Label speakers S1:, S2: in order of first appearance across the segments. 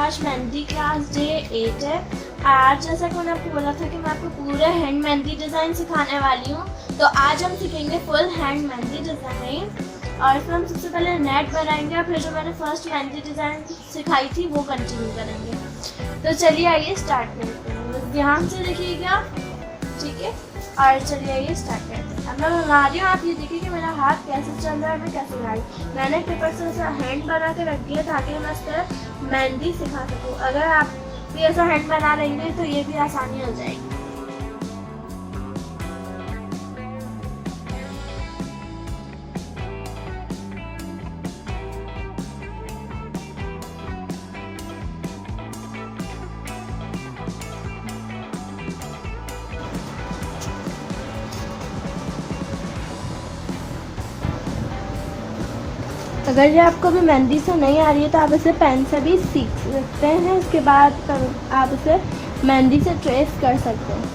S1: आज mehndi class day 8 है। आज जैसा कि मैंने आपको बोला था कि मैं आपको पूरे हैंड मेहंदी डिज़ाइन सिखाने वाली हूँ, तो आज हम सीखेंगे फुल हैंड मेहंदी डिज़ाइन। और इसमें हम सबसे पहले नेट बनाएंगे और फिर जो मैंने फर्स्ट मेहंदी डिज़ाइन सिखाई थी वो कंटिन्यू करेंगे। तो चलिए आइए स्टार्ट करते हैं, बस ध्यान से देखिएगा, ठीक है। और चलिए आइए स्टार्ट करते हैं। अब मैं बना रही हूँ, आप ये देखिए कि मेरा हाथ कैसे चल रहा है, मैं कैसे बना रही हूँ। मैंने पेपर से ऐसा हैंड बना के रख दिया ताकि मैं इस पर मेहंदी सिखा सकूँ। अगर आप भी ऐसा हैंड बना लेंगे तो ये भी आसानी हो जाएगी। अगर ये आपको भी मेहंदी से नहीं आ रही है तो आप इसे पेन से भी सीख सकते हैं। उसके बाद आप इसे मेहंदी से ट्रेस कर सकते हैं।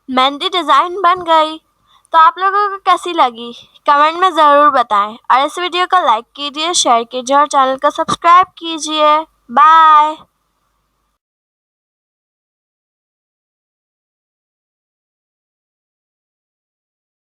S1: मेहंदी डिज़ाइन बन गई। तो आप लोगों को कैसी लगी कमेंट में ज़रूर बताएं और इस वीडियो को लाइक कीजिए, शेयर कीजिए और चैनल को सब्सक्राइब कीजिए। बाय।